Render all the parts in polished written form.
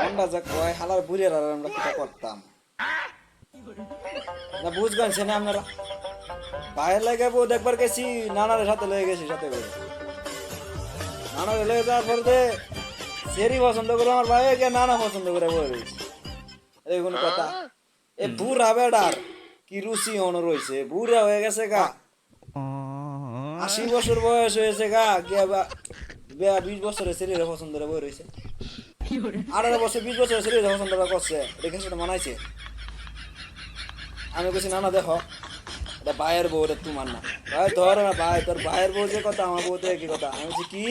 আমরা যা কয় হালার বুড়িয়ে আমরা কিটা করতাম না বুঝবেন সে না আপনারা বাইরে লাগে বউ দেখবার গেছি নানার সাথে লেগে গেছি সাথে করে নানার লেগে যাওয়ার পরে সেরি পছন্দ করে আমার ভাইকে নানা পছন্দ করে বলে রয়েছে এই কোন কথা এ বুড়া বেড়ার কি রুচি অন রয়েছে বুড়া হয়ে গেছে গা 80 বছর বয়স হয়েছে গা গিয়া 20 বছরের ছেলেরা পছন্দ করে বই রয়েছে 18 বছর 20 বছরের ছেলেরা পছন্দ করছে দেখে সেটা মানাইছে আমি বলছি না না দেখো এটা ভাইয়ের বউ এটা তোমার না ভাই ধর না ভাই তোর ভাইয়ের বউ যে কথা আমার বউ তো একই কথা আমি বলছি কি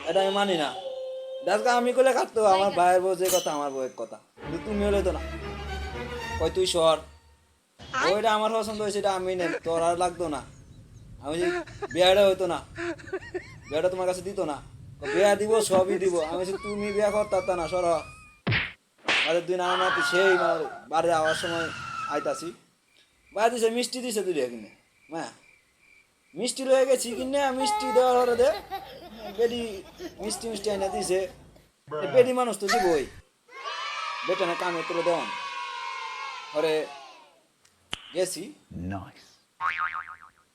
এটা আমি মানি না দেখো আমি করলে খাটতো আমার ভাইয়ের বউ যে কথা আমার বউ এক কথা কিন্তু তুমি হলে তো না কই তুই সর ওইটা আমার পছন্দ হয়েছে এটা আমি নেই তোর আর লাগতো না আমি বলছি বিয়াটা হইতো না বিয়াটা তোমার কাছে দিত না বিয়া দিব সবই দিব আমি বলছি তুমি বিয়া করতা না সর বাড়ির দুই নানা নাতি সেই বাড়ি আওয়ার সময় আইতাছি বাড়ি দিছে মিষ্টি দিছে তুই কিনে হ্যাঁ মিষ্টি লয়ে গেছি কিনে মিষ্টি দেওয়ার হরে দে বেডি মিষ্টি মিষ্টি আইনা দিছে বেডি মানুষ তো দিবই বেটা না কামে তুলে দেওয়ান হরে গেছি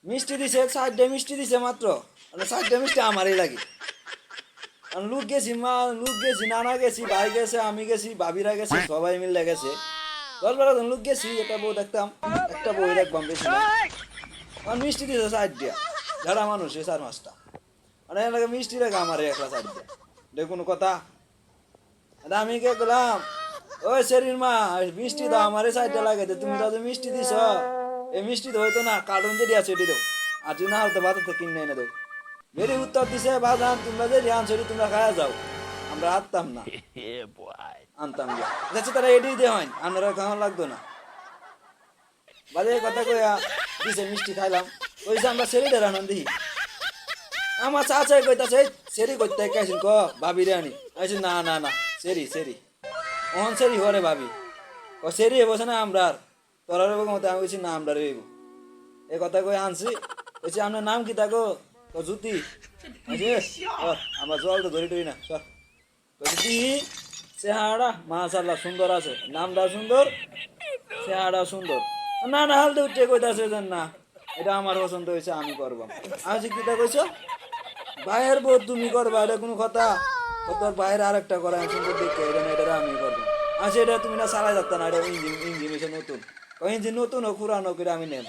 মিষ্টি দিছে 60টা মিষ্টি দিছে মাত্র 60টা মিষ্টি আমারই লাগে লোক গেছি মা লোক গেছি নানা গেছি ভাই গেছে আমি গেছি ভাবিরা গেছে সবাই মিলে গেছে 10-12 জন লোক গেছি একটা বউ দেখতাম একটা বই দেখবাম বেশি না মিষ্টি দিছে 60টা যারা মানুষ 4-5টা মানে এলাকা মিষ্টি রেখে আমার একলা 60টা দেখুন কথা আমি কে গেলাম ওই শরীর মা মিষ্টি দাও আমার 60টা লাগে তুমি তো মিষ্টি দিছ এই মিষ্টি তো হইতো না কার্টুন যেটি আছে এটি দাও আর তুই না হলে তো বাজার থেকে কিনে এনে দাও বেরি উত্তর দিছে বাজান তোমরা যে আনছরি তোমরা খায়া যাও আমরা আনতাম না আনতাম না যাচ্ছে তারা এটি দিয়ে হয় আপনারা খাওয়া লাগতো না বাজে কথা কইয়া দিছে মিষ্টি খাইলাম ওই যে আমরা সেরি দেন দিই আমার চাচাই কইতাছে সেরি করতে কাইছেন ক ভাবি রে আনি আইছে না না না সেরি সেরি অন সেরি হরে ভাবি ও সেরি বসে না আমরা তোরা মতো আমি বলছি না আমরা রইব এই কথা কই আনছি বলছি আপনার নাম কি থাকো তো জুতি আমার জল তো ধরি টরি না সর জুতি চেহারা মাশাআল্লাহ সুন্দর আছে নামটা সুন্দর চেহারা সুন্দর না না হালতে উঠে কইতাছে যেন না এটা আমার পছন্দ হয়েছে আমি করবো আমি কিটা কইছো ভাইয়ের বউ তুমি করবা এটা কোনো কথা তোর ভাইয়ের আরেকটা করা সুন্দর দেখতে এটা না এটা আমি করবো আচ্ছা এটা তুমি না সারা যাত্রা না এটা ইঞ্জিন এসে নতুন ইঞ্জিন নতুন হোক পুরানো করে আমি নেন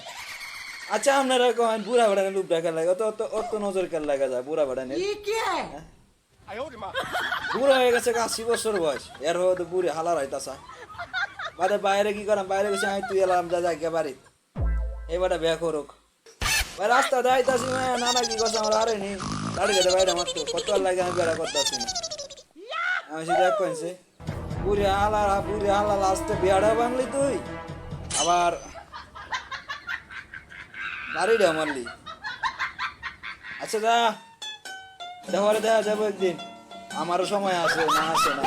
আচ্ছা আপনারা কহেন বুড়া ভাড়া লুপ দেখার লাগে অত নজর কেন লাগা যায় বুড়া ভাড়া নেই বুড়া হয়ে গেছে 80 বছর বয়স এর হয়তো বুড়ি হালার হইতাছা বাদে বাইরে কি করাম বাইরে গেছে আমি তুই এলাম যা যাই বাড়ি এবারে বিয়া করুক ভাই রাস্তা যাইতাছি নানা কি করছে আমার আরে নি দাঁড়িয়ে গেছে বাইরে মাত্র কত লাগে আমি বেড়া করতেছি না আমি সেটা কইছি বুড়ি হালা লাস্টে বিয়াটা বাংলি তুই আবার বাড়িটা মারলি আচ্ছা যা দেখা যাবো একদিন আমারও সময় আছে না আসে না